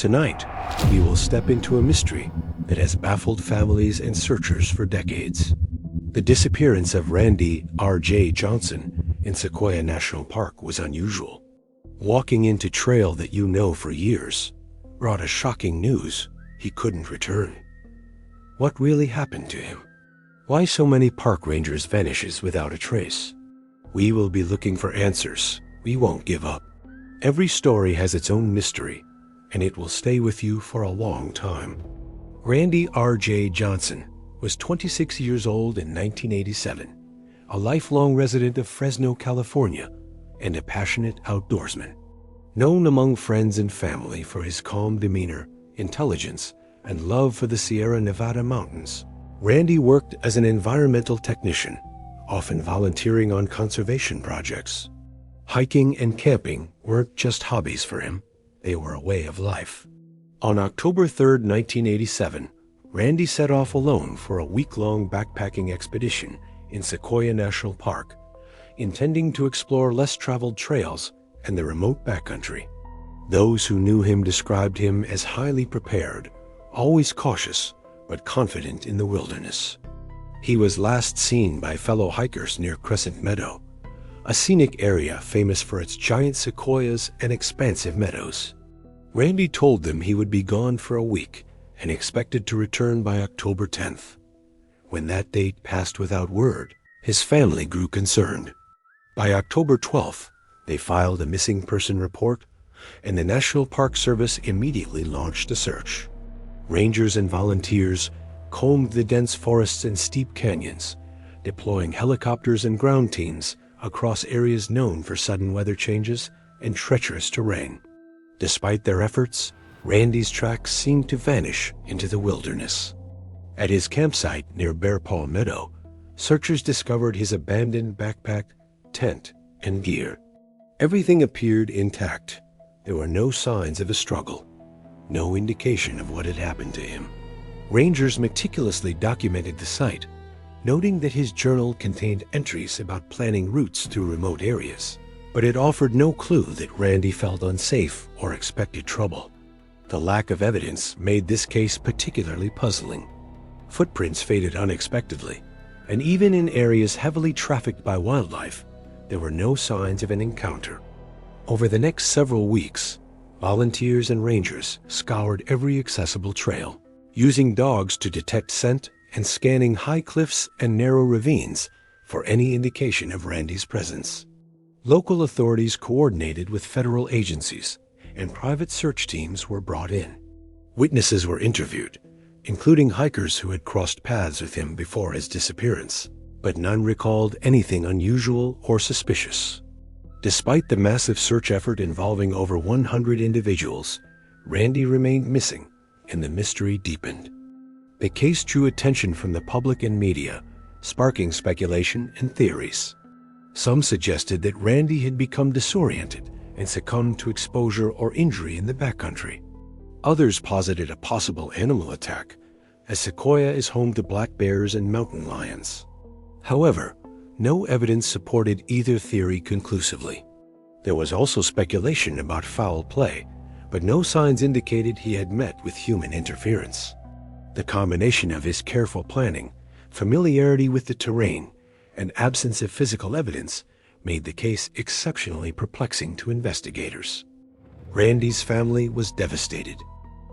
Tonight, we will step into a mystery that has baffled families and searchers for decades. The disappearance of Randy R.J. Johnson in Sequoia National Park was unusual. Walking into trail that you know for years brought a shocking news: he couldn't return. What really happened to him? Why so many park rangers vanishes without a trace? We will be looking for answers. We won't give up. Every story has its own mystery, and it will stay with you for a long time. Randy R.J. Johnson was 26 years old in 1987, a lifelong resident of Fresno, California, and a passionate outdoorsman. Known among friends and family for his calm demeanor, intelligence, and love for the Sierra Nevada mountains, Randy worked as an environmental technician, often volunteering on conservation projects. Hiking and camping weren't just hobbies for him, they were a way of life. On October 3, 1987, Randy set off alone for a week-long backpacking expedition in Sequoia National Park, intending to explore less-traveled trails and the remote backcountry. Those who knew him described him as highly prepared, always cautious, but confident in the wilderness. He was last seen by fellow hikers near Crescent Meadow, a scenic area famous for its giant sequoias and expansive meadows. Randy told them he would be gone for a week and expected to return by October 10th. When that date passed without word, his family grew concerned. By October 12th, they filed a missing person report, and the National Park Service immediately launched a search. Rangers and volunteers combed the dense forests and steep canyons, deploying helicopters and ground teams across areas known for sudden weather changes and treacherous terrain. Despite their efforts, Randy's tracks seemed to vanish into the wilderness. At his campsite near Bear Paw Meadow, searchers discovered his abandoned backpack, tent, and gear. Everything appeared intact. There were no signs of a struggle, no indication of what had happened to him. Rangers meticulously documented the site, noting that his journal contained entries about planning routes through remote areas, but it offered no clue that Randy felt unsafe or expected trouble. The lack of evidence made this case particularly puzzling. Footprints faded unexpectedly, and even in areas heavily trafficked by wildlife, there were no signs of an encounter. Over the next several weeks, volunteers and rangers scoured every accessible trail, using dogs to detect scent and scanning high cliffs and narrow ravines for any indication of Randy's presence. Local authorities coordinated with federal agencies, and private search teams were brought in. Witnesses were interviewed, including hikers who had crossed paths with him before his disappearance, but none recalled anything unusual or suspicious. Despite the massive search effort involving over 100 individuals, Randy remained missing, and the mystery deepened. The case drew attention from the public and media, sparking speculation and theories. Some suggested that Randy had become disoriented and succumbed to exposure or injury in the backcountry. Others posited a possible animal attack, as Sequoia is home to black bears and mountain lions. However, no evidence supported either theory conclusively. There was also speculation about foul play, but no signs indicated he had met with human interference. The combination of his careful planning, familiarity with the terrain, and absence of physical evidence made the case exceptionally perplexing to investigators. Randy's family was devastated.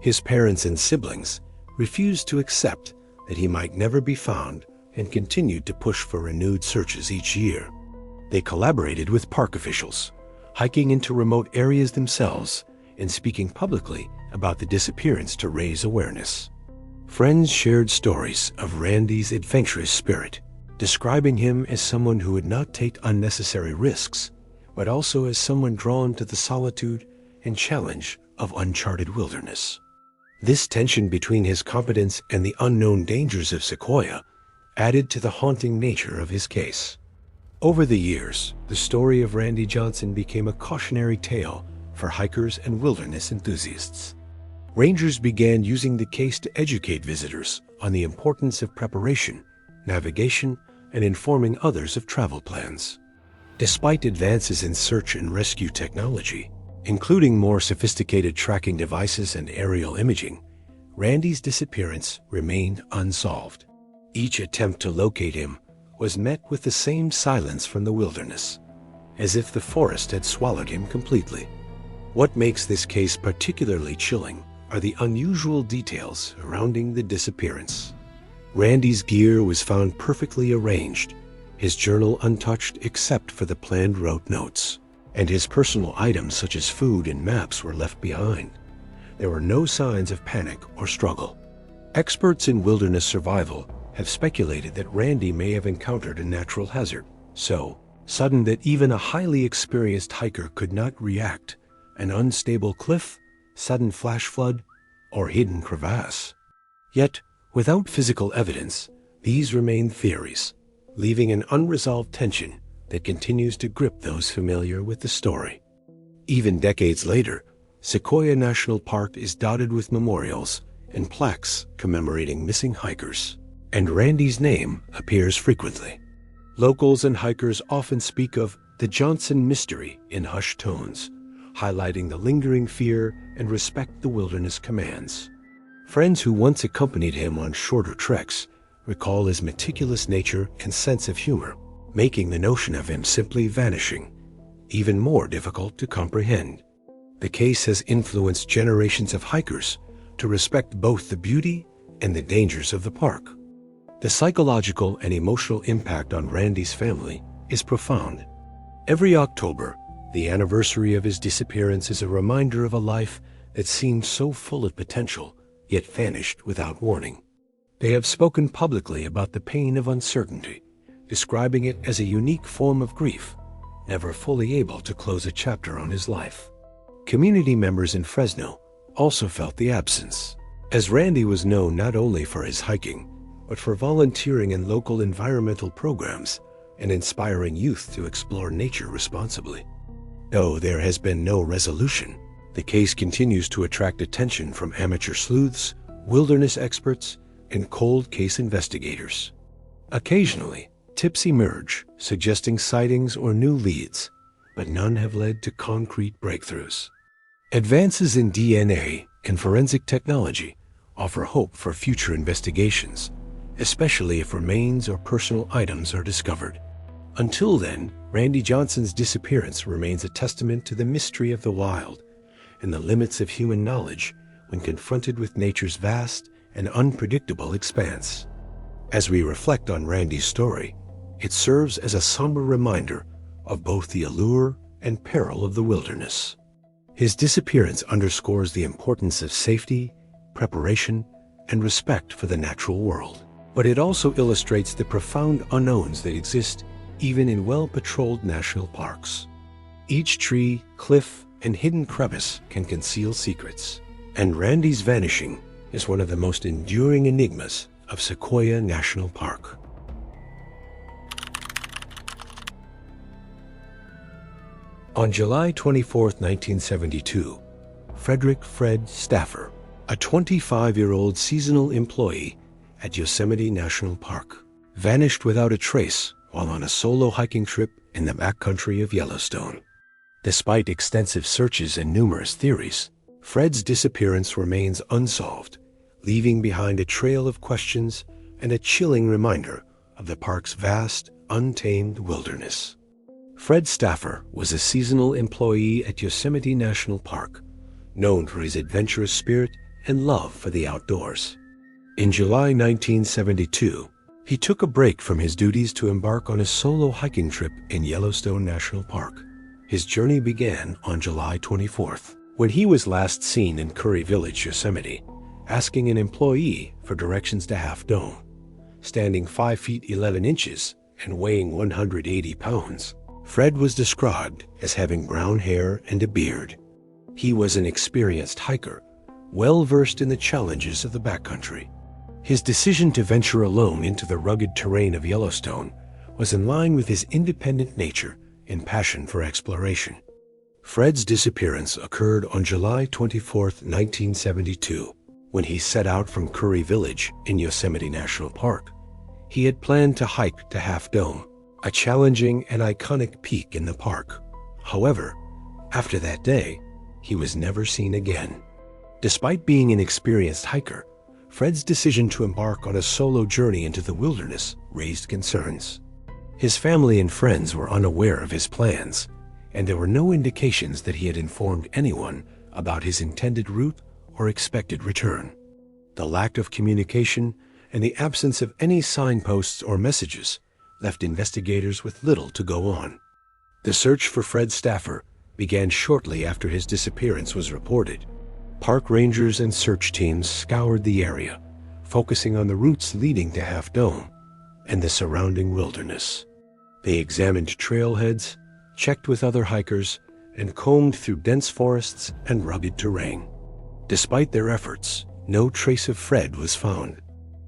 His parents and siblings refused to accept that he might never be found and continued to push for renewed searches each year. They collaborated with park officials, hiking into remote areas themselves and speaking publicly about the disappearance to raise awareness. Friends shared stories of Randy's adventurous spirit, describing him as someone who would not take unnecessary risks, but also as someone drawn to the solitude and challenge of uncharted wilderness. This tension between his competence and the unknown dangers of Sequoia added to the haunting nature of his case. Over the years, the story of Randy Johnson became a cautionary tale for hikers and wilderness enthusiasts. Rangers began using the case to educate visitors on the importance of preparation, navigation, and informing others of travel plans. Despite advances in search and rescue technology, Including more sophisticated tracking devices and aerial imaging, Randy's disappearance remained unsolved. Each attempt to locate him was met with the same silence from the wilderness, as if the forest had swallowed him completely. What makes this case particularly chilling are the unusual details surrounding the disappearance. Randy's gear was found perfectly arranged, his journal untouched except for the planned route notes, and his personal items such as food and maps were left behind. There were no signs of panic or struggle. Experts in wilderness survival have speculated that Randy may have encountered a natural hazard, so sudden that even a highly experienced hiker could not react: an unstable cliff, sudden flash flood, or hidden crevasse. Yet, without physical evidence, these remain theories, leaving an unresolved tension that continues to grip those familiar with the story. Even decades later, Sequoia National Park is dotted with memorials and plaques commemorating missing hikers, and Randy's name appears frequently. Locals and hikers often speak of the Johnson mystery in hushed tones, highlighting the lingering fear and respect the wilderness commands. Friends who once accompanied him on shorter treks recall his meticulous nature and sense of humor, making the notion of him simply vanishing even more difficult to comprehend. The case has influenced generations of hikers to respect both the beauty and the dangers of the park. The psychological and emotional impact on Randy's family is profound. Every October, the anniversary of his disappearance, is a reminder of a life that seemed so full of potential, yet vanished without warning. They have spoken publicly about the pain of uncertainty, describing it as a unique form of grief, never fully able to close a chapter on his life. Community members in Fresno also felt the absence, as Randy was known not only for his hiking, but for volunteering in local environmental programs and inspiring youth to explore nature responsibly. Though there has been no resolution, the case continues to attract attention from amateur sleuths, wilderness experts, and cold case investigators. Occasionally, tips emerge suggesting sightings or new leads, but none have led to concrete breakthroughs. Advances in DNA and forensic technology offer hope for future investigations, especially if remains or personal items are discovered. Until then, Randy Johnson's disappearance remains a testament to the mystery of the wild and the limits of human knowledge when confronted with nature's vast and unpredictable expanse. As we reflect on Randy's story, it serves as a somber reminder of both the allure and peril of the wilderness. His disappearance underscores the importance of safety, preparation, and respect for the natural world. But it also illustrates the profound unknowns that exist even in well-patrolled national parks. Each tree, cliff, and hidden crevice can conceal secrets, and Randy's vanishing is one of the most enduring enigmas of Sequoia National Park. On July 24, 1972, Frederick "Fred" Staffer, a 25-year-old seasonal employee at Yosemite National Park, vanished without a trace while on a solo hiking trip in the backcountry of Yellowstone. Despite extensive searches and numerous theories, Fred's disappearance remains unsolved, leaving behind a trail of questions and a chilling reminder of the park's vast, untamed wilderness. Fred Staffer was a seasonal employee at Yosemite National Park, known for his adventurous spirit and love for the outdoors. In July 1972, he took a break from his duties to embark on a solo hiking trip in Yellowstone National Park. His journey began on July 24th, when he was last seen in Curry Village, Yosemite, asking an employee for directions to Half Dome. Standing 5 feet 11 inches and weighing 180 pounds, Fred was described as having brown hair and a beard. He was an experienced hiker, well-versed in the challenges of the backcountry. His decision to venture alone into the rugged terrain of Yellowstone was in line with his independent nature and passion for exploration. Fred's disappearance occurred on July 24, 1972, when he set out from Curry Village in Yosemite National Park. He had planned to hike to Half Dome, a challenging and iconic peak in the park. However, after that day, he was never seen again. Despite being an experienced hiker, Fred's decision to embark on a solo journey into the wilderness raised concerns. His family and friends were unaware of his plans, and there were no indications that he had informed anyone about his intended route or expected return. The lack of communication and the absence of any signposts or messages left investigators with little to go on. The search for Fred Stauffer began shortly after his disappearance was reported. Park rangers and search teams scoured the area, focusing on the routes leading to Half Dome and the surrounding wilderness. They examined trailheads, checked with other hikers, and combed through dense forests and rugged terrain. Despite their efforts, no trace of Fred was found.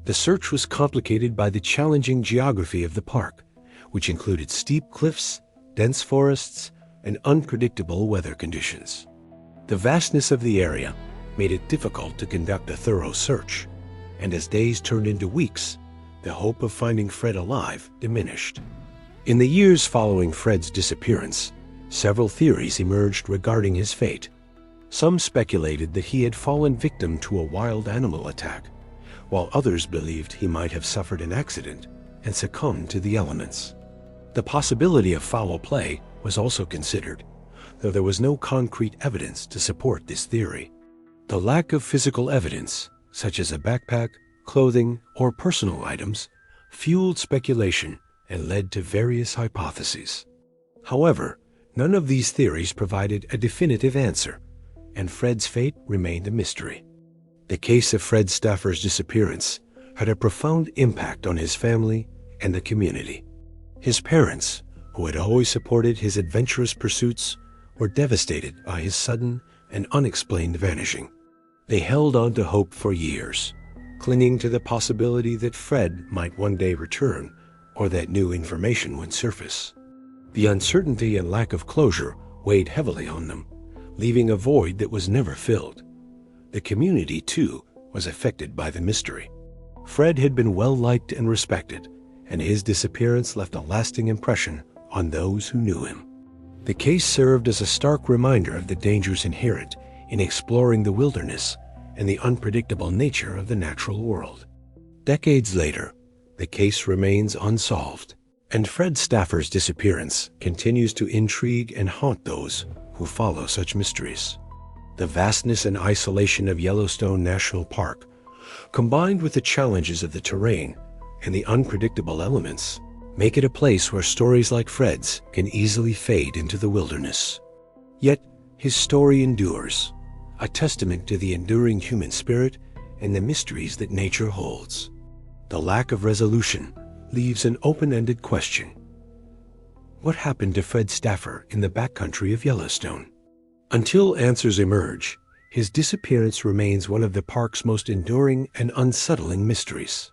The search was complicated by the challenging geography of the park, which included steep cliffs, dense forests, and unpredictable weather conditions. The vastness of the area made it difficult to conduct a thorough search, and as days turned into weeks, the hope of finding Fred alive diminished. In the years following Fred's disappearance, several theories emerged regarding his fate. Some speculated that he had fallen victim to a wild animal attack, while others believed he might have suffered an accident and succumbed to the elements. The possibility of foul play was also considered, though there was no concrete evidence to support this theory. The lack of physical evidence, such as a backpack, clothing, or personal items, fueled speculation and led to various hypotheses. However, none of these theories provided a definitive answer, and Fred's fate remained a mystery. The case of Fred Stauffer's disappearance had a profound impact on his family and the community. His parents, who had always supported his adventurous pursuits, were devastated by his sudden and unexplained vanishing. They held on to hope for years, clinging to the possibility that Fred might one day return or that new information would surface. The uncertainty and lack of closure weighed heavily on them, leaving a void that was never filled. The community, too, was affected by the mystery. Fred had been well-liked and respected, and his disappearance left a lasting impression on those who knew him. The case served as a stark reminder of the dangers inherent in exploring the wilderness and the unpredictable nature of the natural world. Decades later, the case remains unsolved, and Fred Stauffer's disappearance continues to intrigue and haunt those who follow such mysteries. The vastness and isolation of Yellowstone National Park, combined with the challenges of the terrain and the unpredictable elements, make it a place where stories like Fred's can easily fade into the wilderness. Yet, his story endures, a testament to the enduring human spirit and the mysteries that nature holds. The lack of resolution leaves an open-ended question. What happened to Fred Stauffer in the backcountry of Yellowstone? Until answers emerge, his disappearance remains one of the park's most enduring and unsettling mysteries.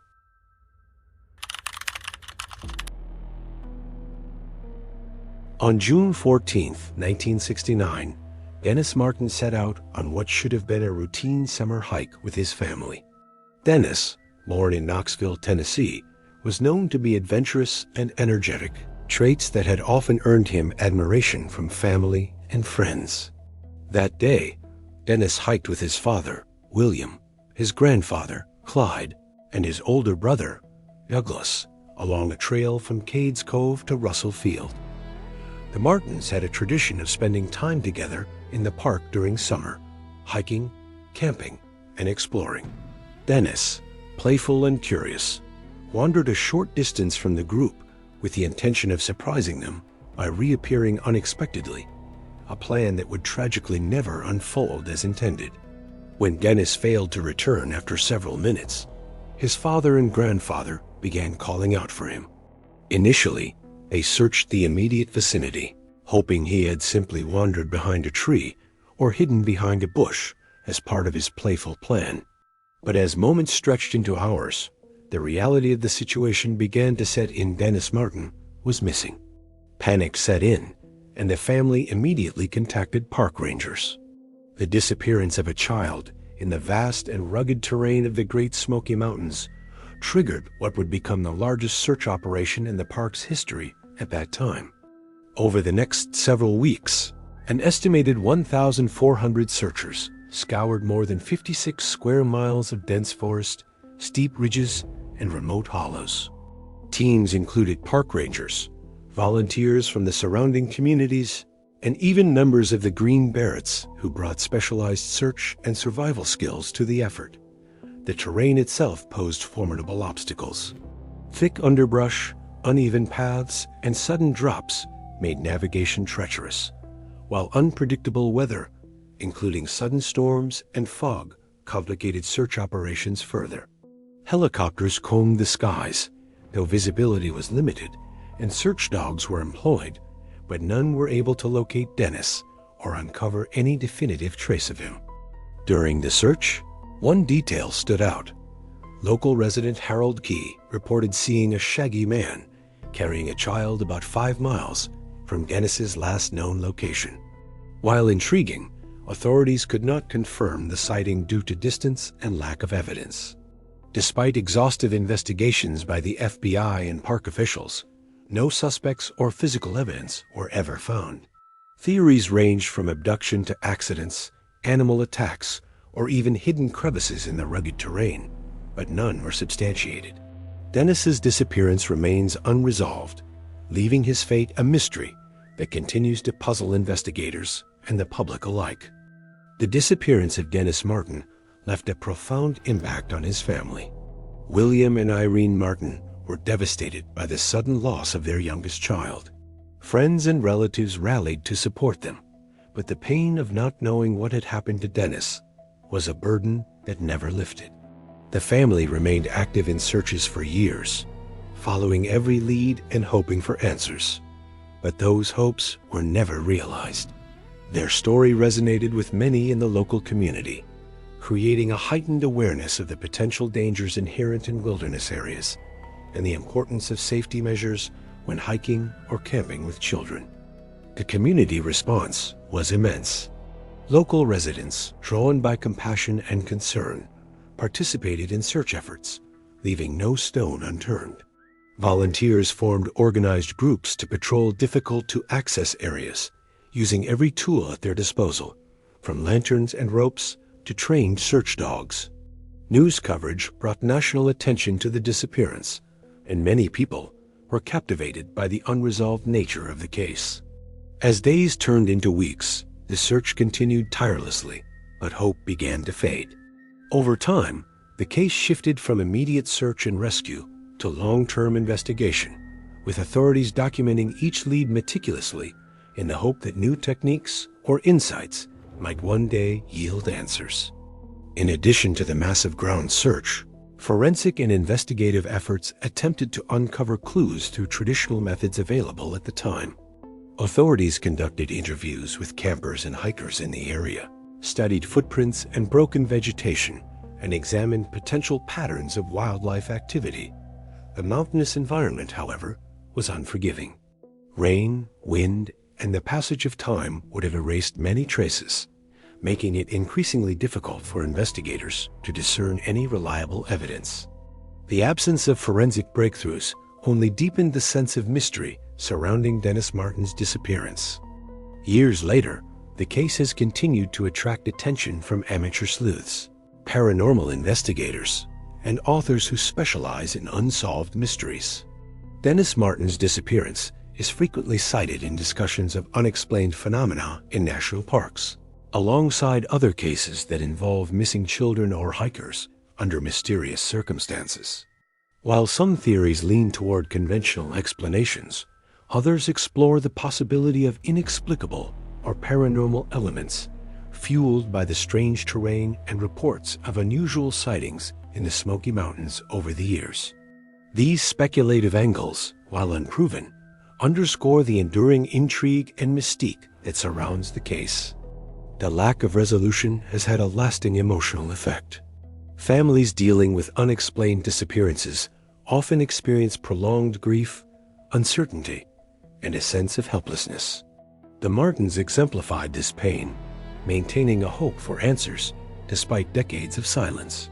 On June 14, 1969, Dennis Martin set out on what should have been a routine summer hike with his family. Dennis, born in Knoxville, Tennessee, was known to be adventurous and energetic, traits that had often earned him admiration from family and friends. That day, Dennis hiked with his father, William, his grandfather, Clyde, and his older brother, Douglas, along a trail from Cades Cove to Russell Field. The Martins had a tradition of spending time together in the park during summer, hiking, camping, and exploring. Dennis, playful and curious, wandered a short distance from the group with the intention of surprising them by reappearing unexpectedly, a plan that would tragically never unfold as intended. When Dennis failed to return after several minutes, his father and grandfather began calling out for him. Initially, they searched the immediate vicinity, hoping he had simply wandered behind a tree or hidden behind a bush as part of his playful plan. But as moments stretched into hours, the reality of the situation began to set in. Dennis Martin was missing. Panic set in, and the family immediately contacted park rangers. The disappearance of a child in the vast and rugged terrain of the Great Smoky Mountains triggered what would become the largest search operation in the park's history at that time. Over the next several weeks, An estimated 1,400 searchers scoured more than 56 square miles of dense forest, steep ridges, and remote hollows. Teams included park rangers, volunteers from the surrounding communities, and even members of the Green Berets who brought specialized search and survival skills to the effort. The terrain itself posed formidable obstacles. Thick underbrush, uneven paths, and sudden drops made navigation treacherous, while unpredictable weather, including sudden storms and fog, complicated search operations further. Helicopters combed the skies, though visibility was limited, and search dogs were employed, but none were able to locate Dennis or uncover any definitive trace of him. During the search, one detail stood out. Local resident Harold Key reported seeing a shaggy man carrying a child about 5 miles from Dennis's last known location. While intriguing, authorities could not confirm the sighting due to distance and lack of evidence. Despite exhaustive investigations by the FBI and park officials, no suspects or physical evidence were ever found. Theories ranged from abduction to accidents, animal attacks, or even hidden crevices in the rugged terrain, but none were substantiated. Dennis's disappearance remains unresolved, leaving his fate a mystery that continues to puzzle investigators and the public alike. The disappearance of Dennis Martin left a profound impact on his family. William and Irene Martin were devastated by the sudden loss of their youngest child. Friends and relatives rallied to support them, but the pain of not knowing what had happened to Dennis was a burden that never lifted. The family remained active in searches for years, following every lead and hoping for answers. But those hopes were never realized. Their story resonated with many in the local community, creating a heightened awareness of the potential dangers inherent in wilderness areas and the importance of safety measures when hiking or camping with children. The community response was immense. Local residents, drawn by compassion and concern, participated in search efforts, leaving no stone unturned. Volunteers formed organized groups to patrol difficult-to-access areas, using every tool at their disposal, from lanterns and ropes to trained search dogs. News coverage brought national attention to the disappearance, and many people were captivated by the unresolved nature of the case. As days turned into weeks, the search continued tirelessly, but hope began to fade. Over time, the case shifted from immediate search and rescue to long-term investigation, with authorities documenting each lead meticulously in the hope that new techniques or insights might one day yield answers. In addition to the massive ground search, forensic and investigative efforts attempted to uncover clues through traditional methods available at the time. Authorities conducted interviews with campers and hikers in the area, studied footprints and broken vegetation, and examined potential patterns of wildlife activity. The mountainous environment, however, was unforgiving. Rain, wind, and the passage of time would have erased many traces, making it increasingly difficult for investigators to discern any reliable evidence. The absence of forensic breakthroughs only deepened the sense of mystery surrounding Dennis Martin's disappearance. Years later, the case has continued to attract attention from amateur sleuths, paranormal investigators, and authors who specialize in unsolved mysteries. Dennis Martin's disappearance is frequently cited in discussions of unexplained phenomena in national parks, alongside other cases that involve missing children or hikers under mysterious circumstances. While some theories lean toward conventional explanations, others explore the possibility of inexplicable or paranormal elements, fueled by the strange terrain and reports of unusual sightings in the Smoky Mountains over the years. These speculative angles, while unproven, underscore the enduring intrigue and mystique that surrounds the case. The lack of resolution has had a lasting emotional effect. Families dealing with unexplained disappearances often experience prolonged grief, uncertainty, and a sense of helplessness. The Martins exemplified this pain, maintaining a hope for answers despite decades of silence.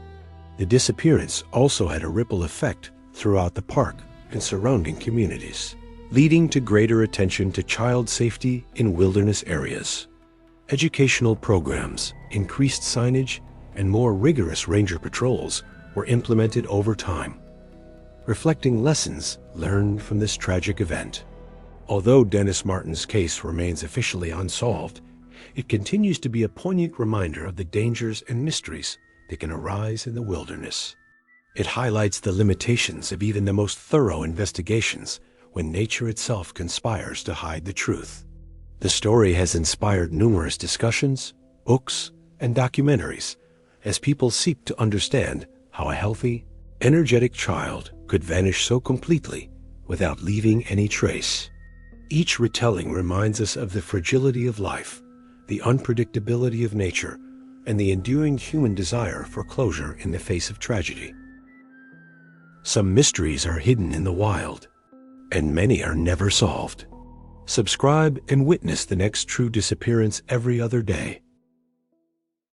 The disappearance also had a ripple effect throughout the park and surrounding communities, leading to greater attention to child safety in wilderness areas. Educational programs, increased signage, and more rigorous ranger patrols were implemented over time, reflecting lessons learned from this tragic event. Although Dennis Martin's case remains officially unsolved, it continues to be a poignant reminder of the dangers and mysteries that can arise in the wilderness. It highlights the limitations of even the most thorough investigations when nature itself conspires to hide the truth. The story has inspired numerous discussions, books, and documentaries as people seek to understand how a healthy, energetic child could vanish so completely without leaving any trace. Each retelling reminds us of the fragility of life, the unpredictability of nature, and the enduring human desire for closure in the face of tragedy. Some mysteries are hidden in the wild, and many are never solved. Subscribe and witness the next true disappearance every other day.